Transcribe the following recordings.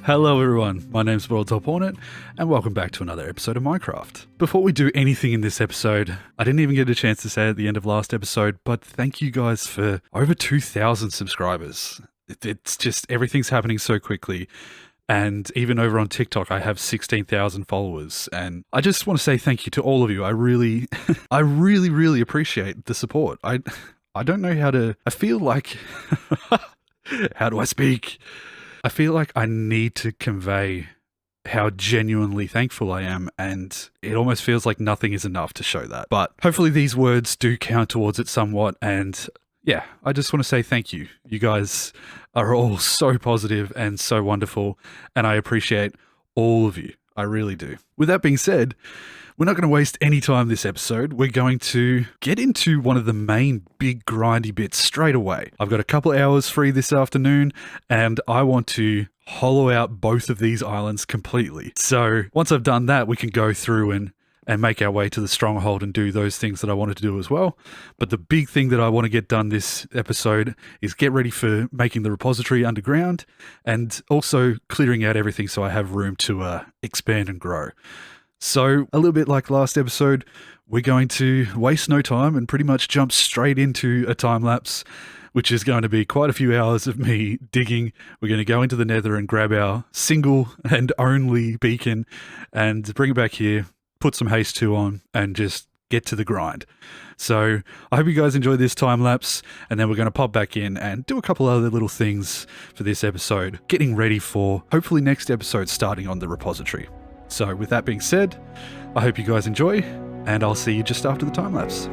Hello everyone, my name's BottleTopHornet, and welcome back to another episode of Minecraft. Before we do anything in this episode, I didn't even get a chance to say at the end of last episode, but thank you guys for over 2,000 subscribers. It's just, everything's happening so quickly. And even over on TikTok, I have 16,000 followers. And I just want to say thank you to all of you. I really, really appreciate the support. I don't know how to, I feel like, how do I speak? I feel like I need to convey how genuinely thankful I am, and it almost feels like nothing is enough to show that. But hopefully these words do count towards it somewhat, and yeah, I just want to say thank you. You guys are all so positive and so wonderful, and I appreciate all of you. I really do. With that being said, we're not going to waste any time this episode. We're going to get into one of the main big grindy bits straight away. I've got a couple hours free this afternoon, and I want to hollow out both of these islands completely. So once I've done that, we can go through and make our way to the stronghold and do those things that I wanted to do as well. But the big thing that I want to get done this episode is get ready for making the repository underground and also clearing out everything so I have room to expand and grow. So a little bit like last episode, we're going to waste no time and pretty much jump straight into a time lapse, which is going to be quite a few hours of me digging. We're going to go into the nether and grab our single and only beacon and bring it back here, put some haste 2 on, and just get to the grind. So I hope you guys enjoy this time lapse, and then we're going to pop back in and do a couple other little things for this episode, getting ready for hopefully next episode starting on the repository. So with that being said, I hope you guys enjoy, and I'll see you just after the time lapse.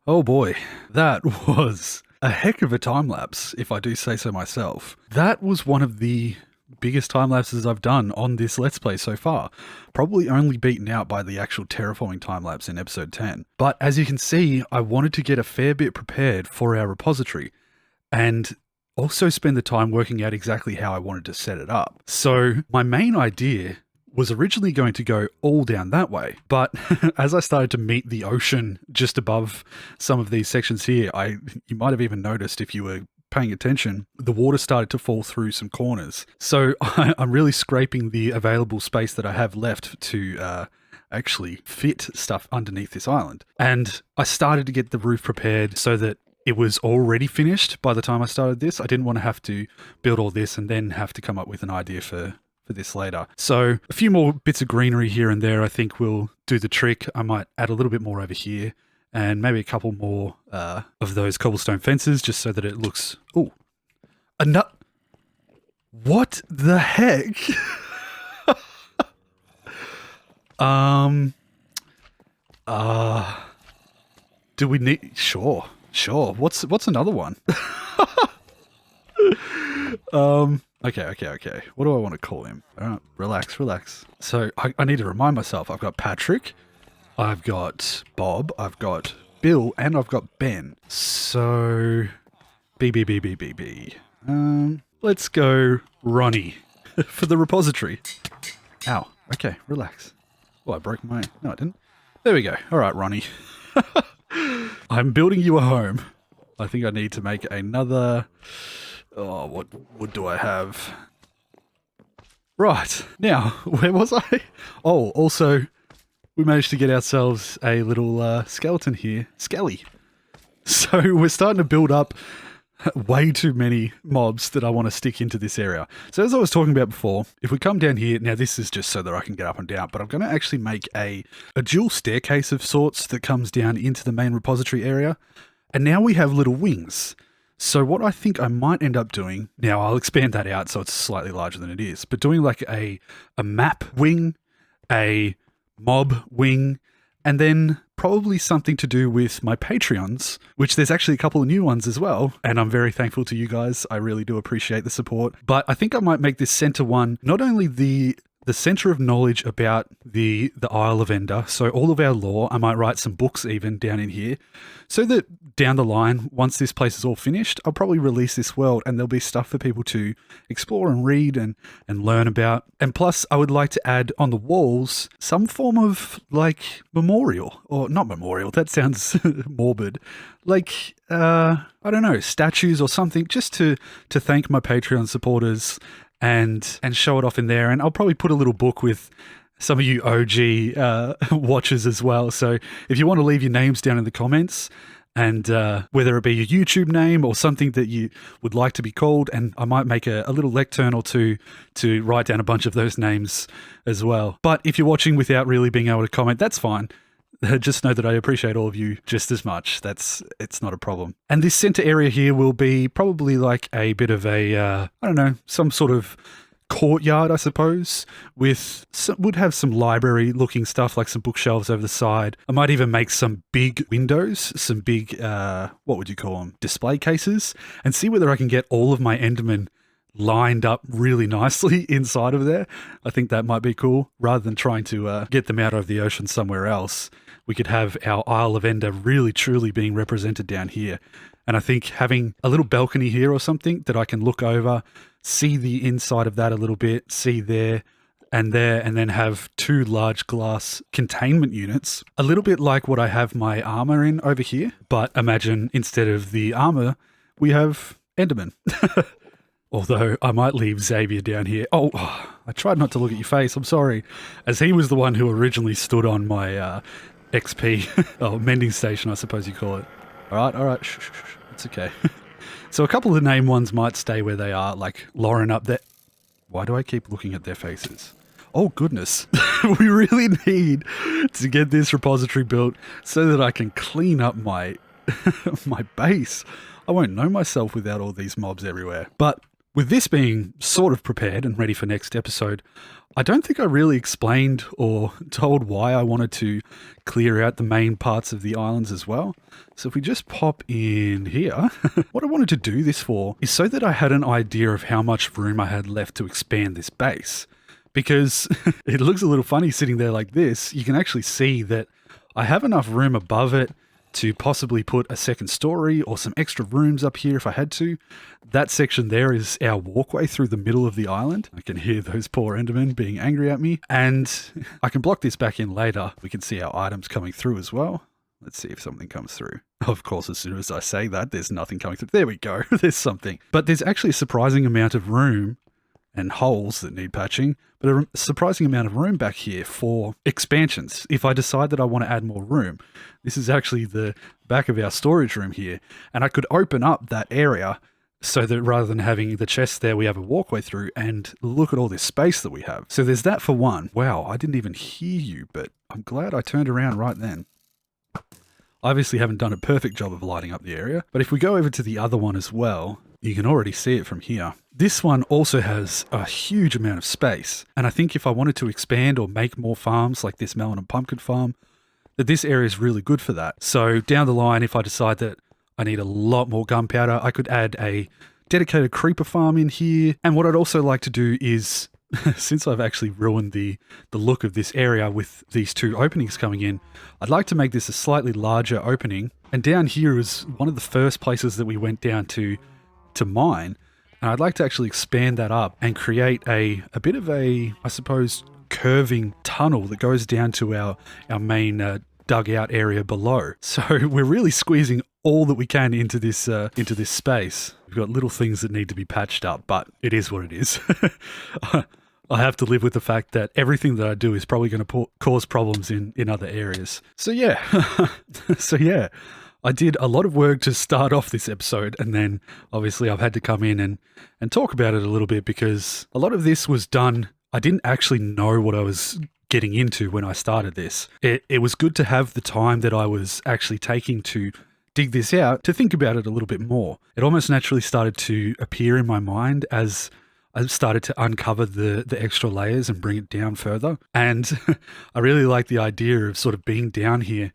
Oh boy, that was a heck of a time lapse, if I do say so myself. That was one of the biggest time lapses I've done on this Let's Play so far. Probably only beaten out by the actual terraforming time lapse in episode 10. But as you can see, I wanted to get a fair bit prepared for our repository and also spend the time working out exactly how I wanted to set it up. So my main idea was originally going to go all down that way, but as I started to meet the ocean just above some of these sections here, you might have even noticed if you were paying attention, the water started to fall through some corners. So I'm really scraping the available space that I have left to actually fit stuff underneath this island. And I started to get the roof prepared so that it was already finished by the time I started this. I didn't want to have to build all this and then have to come up with an idea for this later. So a few more bits of greenery here and there I think will do the trick. I might add a little bit more over here and maybe a couple more of those cobblestone fences just so that it looks... Oh, a nut... What the heck? Do we need... Sure. What's another one? Okay. What do I want to call him? All right, relax. So I need to remind myself. I've got Patrick, I've got Bob, I've got Bill, and I've got Ben. So B. Let's go Ronnie for the repository. Ow. Okay, relax. Oh, I broke my... No, I didn't. There we go. All right, Ronnie. I'm building you a home. I think I need to make another... Oh, what wood do I have? Right, now, where was I? Oh, also, we managed to get ourselves a little skeleton here. Skelly. So we're starting to build up way too many mobs that I want to stick into this area. So as I was talking about before, if we come down here, now this is just so that I can get up and down, but I'm going to actually make a dual staircase of sorts that comes down into the main repository area. And now we have little wings. So what I think I might end up doing, now I'll expand that out so it's slightly larger than it is, but doing like a map wing, a mob wing, and then probably something to do with my Patreons, which there's actually a couple of new ones as well. And I'm very thankful to you guys. I really do appreciate the support. But I think I might make this center one, not only the center of knowledge about the Isle of Ender, so all of our lore. I might write some books even down in here, so that down the line, once this place is all finished, I'll probably release this world and there'll be stuff for people to explore and read and learn about. And plus, I would like to add on the walls some form of, like, memorial. Or not memorial, that sounds morbid. Like, I don't know, statues or something, just to thank my Patreon supporters and show it off in there. And I'll probably put a little book with some of you OG watchers as well. So if you want to leave your names down in the comments, and whether it be your YouTube name or something that you would like to be called, and I might make a little lectern or two to write down a bunch of those names as well. But if you're watching without really being able to comment, that's fine. Just know that I appreciate all of you just as much. It's not a problem. And this center area here will be probably like a bit of a, I don't know, some sort of courtyard, I suppose, would have some library looking stuff, like some bookshelves over the side. I might even make some big windows, some big, what would you call them, display cases, and see whether I can get all of my Endermen lined up really nicely inside of there. I think that might be cool. Rather than trying to get them out of the ocean somewhere else, we could have our Isle of Ender really truly being represented down here. And I think having a little balcony here or something that I can look over, see the inside of that a little bit, see there, and then have two large glass containment units, a little bit like what I have my armor in over here. But imagine instead of the armor, we have Enderman. Although I might leave Xavier down here. Oh, I tried not to look at your face. I'm sorry. As he was the one who originally stood on my XP, mending station, I suppose you call it. All right. Shh. It's okay. So a couple of the name ones might stay where they are, like Lauren up there. Why do I keep looking at their faces? Oh, goodness. We really need to get this repository built so that I can clean up my my base. I won't know myself without all these mobs everywhere. But with this being sort of prepared and ready for next episode, I don't think I really explained or told why I wanted to clear out the main parts of the islands as well. So if we just pop in here, what I wanted to do this for is so that I had an idea of how much room I had left to expand this base. Because it looks a little funny sitting there like this, you can actually see that I have enough room above it to possibly put a second story or some extra rooms up here if I had to. That section there is our walkway through the middle of the island. I can hear those poor Endermen being angry at me. And I can block this back in later. We can see our items coming through as well. Let's see if something comes through. Of course, as soon as I say that, there's nothing coming through. There we go. There's something. But there's actually a surprising amount of room and holes that need patching, but a surprising amount of room back here for expansions. If I decide that I want to add more room, this is actually the back of our storage room here, and I could open up that area so that rather than having the chest there, we have a walkway through, and look at all this space that we have. So there's that for one. Wow, I didn't even hear you, but I'm glad I turned around right then. I obviously haven't done a perfect job of lighting up the area, but if we go over to the other one as well, you can already see it from here. This one also has a huge amount of space, and I think if I wanted to expand or make more farms like this melon and pumpkin farm, that this area is really good for that. So down the line, if I decide that I need a lot more gunpowder, I could add a dedicated creeper farm in here. And what I'd also like to do is, since I've actually ruined the look of this area with these two openings coming in, I'd like to make this a slightly larger opening. And down here is one of the first places that we went down to mine, and I'd like to actually expand that up and create a bit of a, I suppose, curving tunnel that goes down to our main dugout area below. So we're really squeezing all that we can into this space. We've got little things that need to be patched up, but it is what it is. I have to live with the fact that everything that I do is probably going to cause problems in other areas. So yeah, I did a lot of work to start off this episode, and then obviously I've had to come in and talk about it a little bit because a lot of this was done. I didn't actually know what I was getting into when I started this. It was good to have the time that I was actually taking to dig this out to think about it a little bit more. It almost naturally started to appear in my mind as I started to uncover the extra layers and bring it down further. And I really like the idea of sort of being down here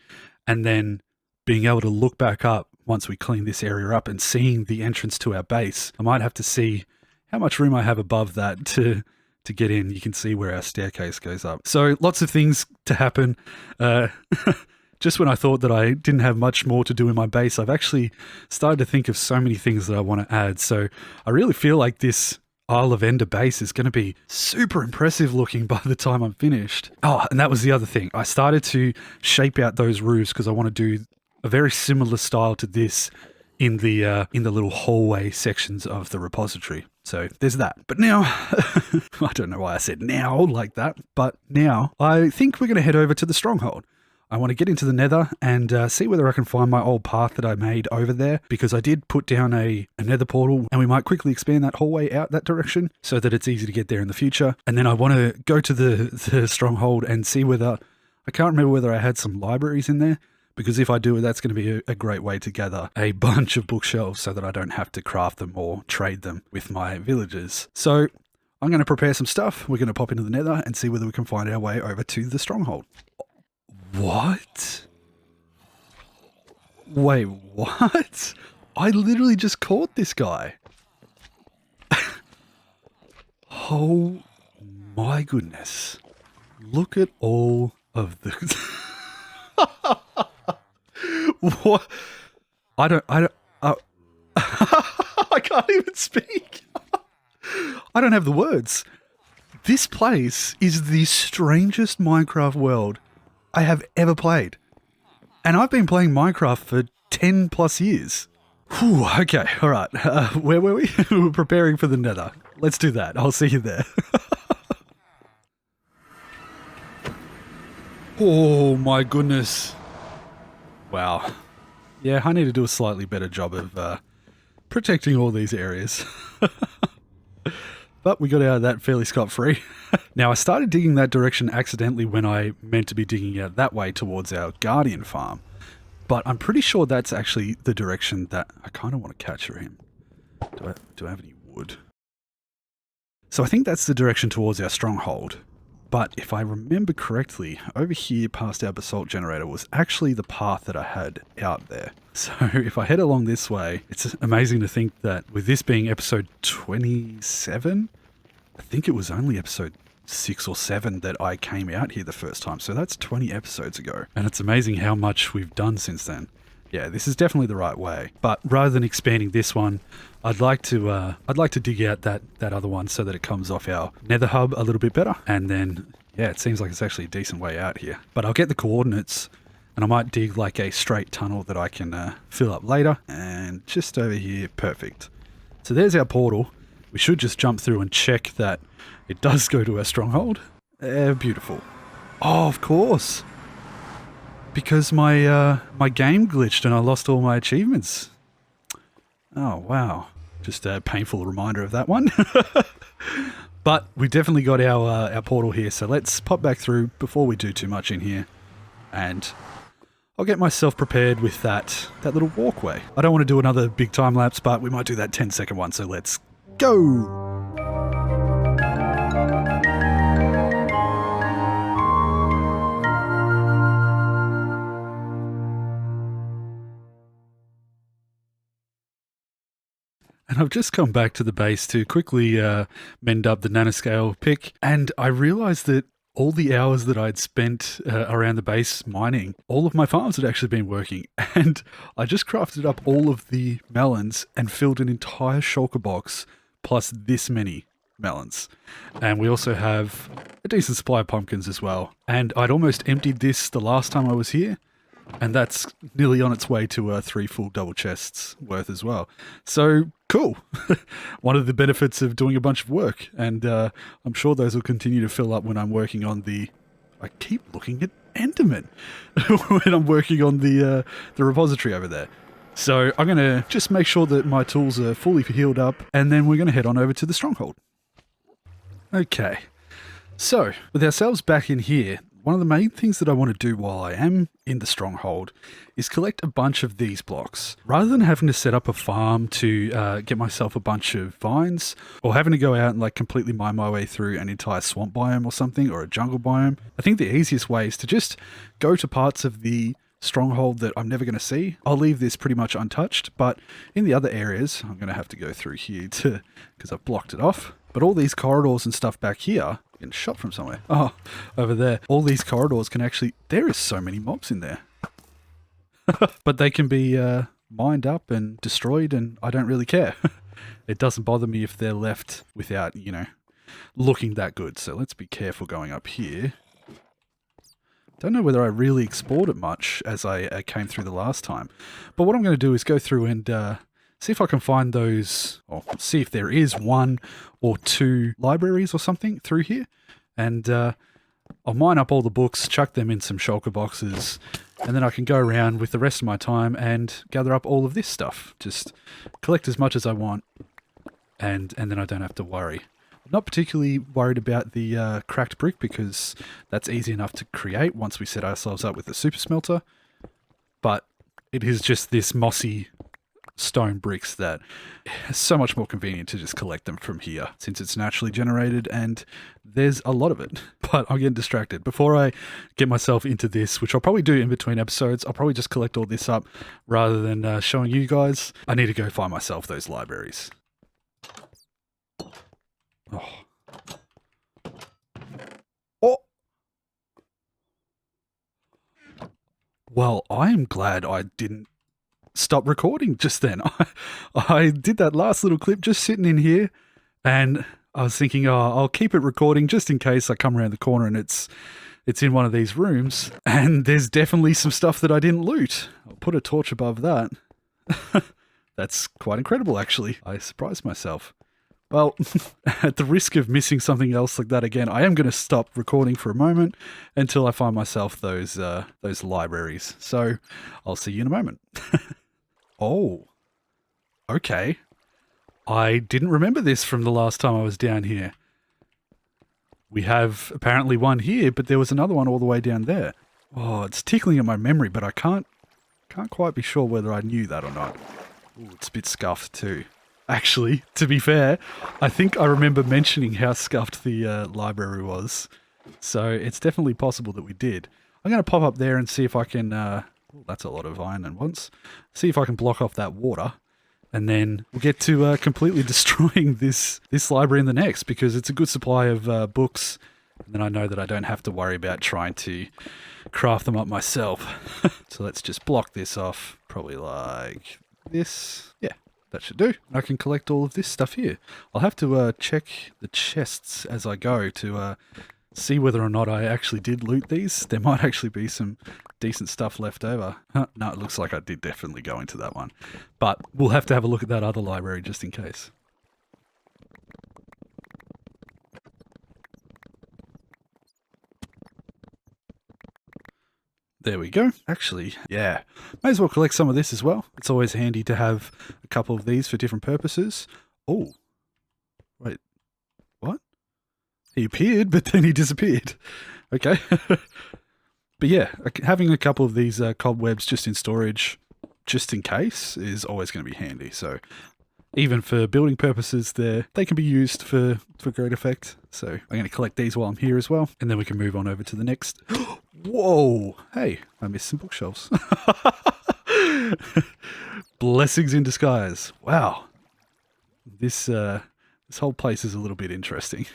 and then being able to look back up once we clean this area up and seeing the entrance to our base. I might have to see how much room I have above that to get in. You can see where our staircase goes up. So lots of things to happen. Just when I thought that I didn't have much more to do in my base, I've actually started to think of so many things that I want to add. So I really feel like this Isle of Ender base is going to be super impressive looking by the time I'm finished. Oh, and that was the other thing. I started to shape out those roofs because I want to do a very similar style to this in the little hallway sections of the repository. So there's that. But now, I don't know why I said now like that, but now I think we're going to head over to the stronghold. I want to get into the nether and see whether I can find my old path that I made over there, because I did put down a nether portal, and we might quickly expand that hallway out that direction so that it's easy to get there in the future. And then I want to go to the stronghold and see whether, I can't remember whether I had some libraries in there, because if I do, that's going to be a great way to gather a bunch of bookshelves so that I don't have to craft them or trade them with my villagers. So I'm going to prepare some stuff. We're going to pop into the nether and see whether we can find our way over to the stronghold. What? Wait, what? I literally just caught this guy. Oh my goodness. Look at all of the... What? I can't even speak. I don't have the words. This place is the strangest Minecraft world I have ever played. And I've been playing Minecraft for 10 plus years. Whew, okay, all right. Where were we? We were preparing for the nether. Let's do that. I'll see you there. Oh my goodness. Wow. Yeah, I need to do a slightly better job of protecting all these areas. But we got out of that fairly scot-free. Now, I started digging that direction accidentally when I meant to be digging out that way towards our guardian farm. But I'm pretty sure that's actually the direction that I kind of want to capture him. Do I have any wood? So I think that's the direction towards our stronghold. But if I remember correctly, over here past our basalt generator was actually the path that I had out there. So if I head along this way, it's amazing to think that with this being episode 27, I think it was only episode 6 or 7 that I came out here the first time. So that's 20 episodes ago. And it's amazing how much we've done since then. Yeah, this is definitely the right way. But rather than expanding this one, I'd like to dig out that other one so that it comes off our nether hub a little bit better. And then, yeah, it seems like it's actually a decent way out here. But I'll get the coordinates and I might dig like a straight tunnel that I can fill up later. And just over here, perfect. So there's our portal. We should just jump through and check that it does go to our stronghold. Beautiful. Oh, of course. Because my game glitched and I lost all my achievements. Oh, wow. Just a painful reminder of that one. But we definitely got our portal here, so let's pop back through before we do too much in here. And I'll get myself prepared with that little walkway. I don't want to do another big time lapse, but we might do that 10-second one, so let's go! And I've just come back to the base to quickly mend up the nanoscale pick, and I realized that all the hours that I'd spent around the base mining, all of my farms had actually been working, and I just crafted up all of the melons and filled an entire shulker box plus this many melons. And we also have a decent supply of pumpkins as well. And I'd almost emptied this the last time I was here, and that's nearly on its way to 3 full double chests worth as well. So, cool. One of the benefits of doing a bunch of work. And I'm sure those will continue to fill up when I'm working on the... I keep looking at Enderman when I'm working on the repository over there. So I'm going to just make sure that my tools are fully healed up, and then we're going to head on over to the stronghold. Okay. So, with ourselves back in here, one of the main things that I want to do while I am in the stronghold is collect a bunch of these blocks. Rather than having to set up a farm to get myself a bunch of vines, or having to go out and like completely mine my way through an entire swamp biome or something, or a jungle biome, I think the easiest way is to just go to parts of the stronghold that I'm never going to see. I'll leave this pretty much untouched, but in the other areas, I'm going to have to go through here because I've blocked it off. But all these corridors and stuff back here, getting shot from somewhere. Oh, over there. All these corridors can actually... There is so many mobs in there. But they can be mined up and destroyed, and I don't really care. It doesn't bother me if they're left without, you know, looking that good. So let's be careful going up here. Don't know whether I really explored it much as I came through the last time. But what I'm going to do is go through and... see if I can find those, or see if there is 1 or 2 libraries or something through here. And I'll mine up all the books, chuck them in some shulker boxes, and then I can go around with the rest of my time and gather up all of this stuff. Just collect as much as I want, and then I don't have to worry. I'm not particularly worried about the cracked brick because that's easy enough to create once we set ourselves up with the super smelter. But it is just this mossy stone bricks that is so much more convenient to just collect them from here since it's naturally generated and there's a lot of it. But I'm getting distracted. Before I get myself into this, which I'll probably do in between episodes, I'll probably just collect all this up rather than showing you guys. I need to go find myself those libraries. Oh. Oh. Well, I am glad I didn't stop recording just then. I did that last little clip just sitting in here, and I was thinking, oh, I'll keep it recording just in case I come around the corner and it's in one of these rooms, and there's definitely some stuff that I didn't loot. I'll put a torch above that. That's quite incredible, actually. I surprised myself. Well, at the risk of missing something else like that again, I am going to stop recording for a moment until I find myself those libraries. So I'll see you in a moment. Oh, okay. I didn't remember this from the last time I was down here. We have apparently one here, but there was another one all the way down there. Oh, it's tickling at my memory, but I can't quite be sure whether I knew that or not. Ooh, it's a bit scuffed too. actually, to be fair. I think I remember mentioning how scuffed the library was. So it's definitely possible that we did. I'm going to pop up there and see if I can... oh, that's a lot of iron at once. See if I can block off that water. And then we'll get to completely destroying this library in the next, because it's a good supply of books. And then I know that I don't have to worry about trying to craft them up myself. So let's just block this off, probably like this. Yeah, that should do. I can collect all of this stuff here. I'll have to check the chests as I go to see whether or not I actually did loot these. There might actually be some decent stuff left over. No, it looks like I did definitely go into that one. But we'll have to have a look at that other library just in case. There we go. Actually, yeah, may as well collect some of this as well. It's always handy to have a couple of these for different purposes. Oh, wait, what? He appeared, but then he disappeared. Okay. But yeah, having a couple of these cobwebs just in storage, just in case, is always going to be handy. So even for building purposes, they can be used for great effect. So I'm going to collect these while I'm here as well, and then we can move on over to the next. Whoa! Hey, I missed some bookshelves. Blessings in disguise. Wow. This whole place is a little bit interesting.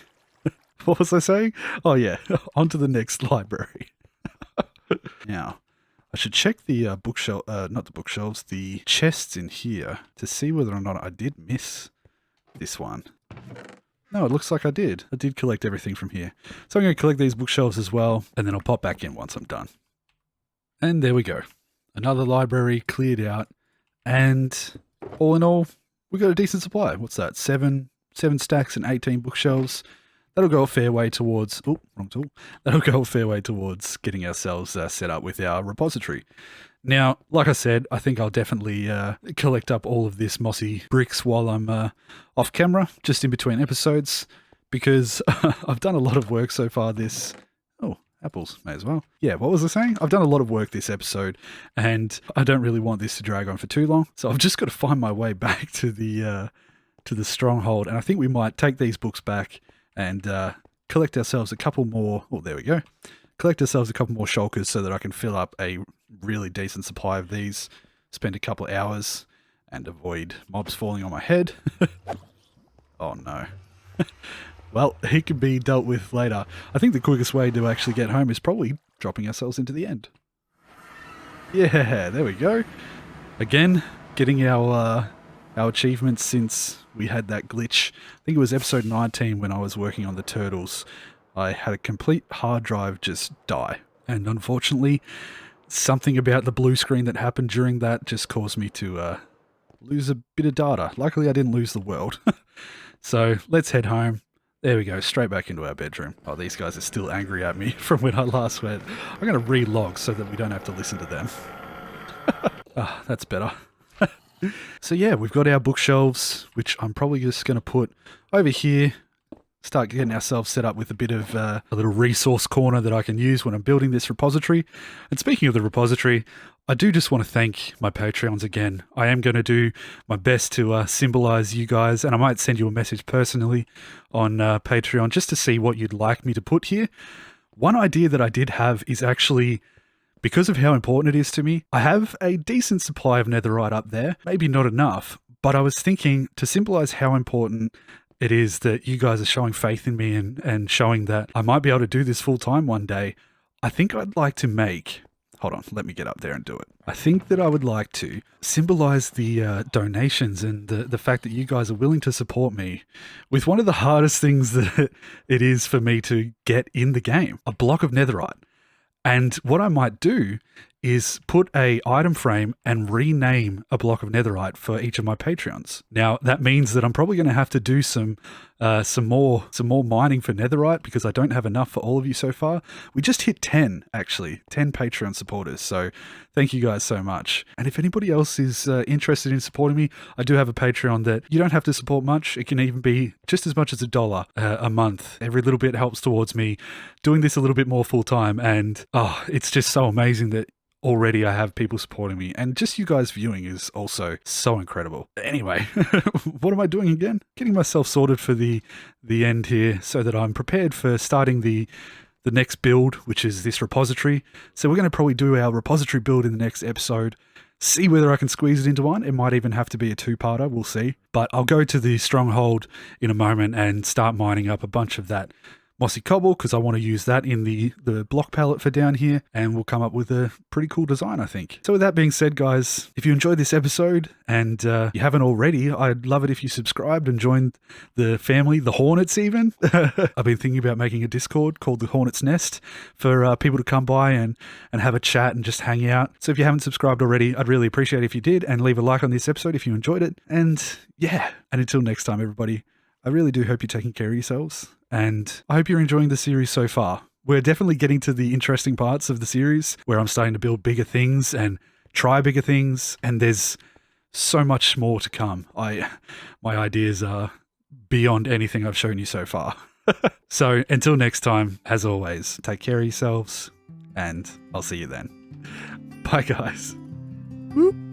What was I saying? Oh yeah, on to the next library. Now, I should check the bookshelf, not the bookshelves, the chests in here to see whether or not I did miss this one. No, it looks like I did. I did collect everything from here. So I'm going to collect these bookshelves as well, and then I'll pop back in once I'm done. And there we go. Another library cleared out, and all in all, we got a decent supply. What's that? Seven stacks and 18 bookshelves. That'll go a fair way towards... Oh, wrong tool. That'll go a fair way towards getting ourselves set up with our repository. Now, like I said, I think I'll definitely collect up all of this mossy bricks while I'm off camera, just in between episodes, because I've done a lot of work so far this... Oh, apples, may as well. Yeah, what was I saying? I've done a lot of work this episode, and I don't really want this to drag on for too long, so I've just got to find my way back to the stronghold, and I think we might take these books back and collect ourselves a couple more... Oh, there we go. Collect ourselves a couple more shulkers so that I can fill up a really decent supply of these, spend a couple of hours, and avoid mobs falling on my head. Oh no. Well, he can be dealt with later. I think the quickest way to actually get home is probably dropping ourselves into the end. Yeah, there we go. Again, getting our achievements since we had that glitch. I think it was episode 19 when I was working on the turtles. I had a complete hard drive just die. And unfortunately, something about the blue screen that happened during that just caused me to lose a bit of data. Luckily, I didn't lose the world. So let's head home. There we go, straight back into our bedroom. Oh, these guys are still angry at me from when I last went. I'm going to re-log so that we don't have to listen to them. Ah, that's better. So yeah, we've got our bookshelves, which I'm probably just going to put over here. Start getting ourselves set up with a bit of a little resource corner that I can use when I'm building this repository. And speaking of the repository, I do just want to thank my Patreons again. I am going to do my best to symbolize you guys, and I might send you a message personally on Patreon just to see what you'd like me to put here. One idea that I did have is actually, because of how important it is to me, I have a decent supply of netherite up there. Maybe not enough, but I was thinking to symbolize how important it is that you guys are showing faith in me and showing that I might be able to do this full time one day. I think I'd like to make... Hold on, let me get up there and do it. I think that I would like to symbolize the donations and the fact that you guys are willing to support me with one of the hardest things that it is for me to get in the game, a block of netherite. And what I might do is put a item frame and rename a block of netherite for each of my Patreons. Now, that means that I'm probably going to have to do some more mining for netherite because I don't have enough for all of you so far. We just hit 10, actually, 10 Patreon supporters. So thank you guys so much. And if anybody else is interested in supporting me, I do have a Patreon that you don't have to support much. It can even be just as much as $1 a month. Every little bit helps towards me doing this a little bit more full time. And oh, it's just so amazing that already I have people supporting me, and just you guys viewing is also so incredible. Anyway, what am I doing again? Getting myself sorted for the end here so that I'm prepared for starting the next build, which is this repository. So we're going to probably do our repository build in the next episode, see whether I can squeeze it into one. It might even have to be a two-parter, we'll see. But I'll go to the stronghold in a moment and start mining up a bunch of that mossy cobble, because I want to use that in the block palette for down here, and we'll come up with a pretty cool design, I think. So with that being said, guys, if you enjoyed this episode and you haven't already, I'd love it if you subscribed and joined the family, the Hornets even. I've been thinking about making a Discord called the Hornets Nest for people to come by and have a chat and just hang out. So if you haven't subscribed already, I'd really appreciate it if you did, and leave a like on this episode if you enjoyed it. And yeah, and until next time, everybody, I really do hope you're taking care of yourselves, and I hope you're enjoying the series so far. We're definitely getting to the interesting parts of the series where I'm starting to build bigger things and try bigger things, and there's so much more to come. My ideas are beyond anything I've shown you so far. So until next time, as always, take care of yourselves, and I'll see you then. Bye, guys. Whoop.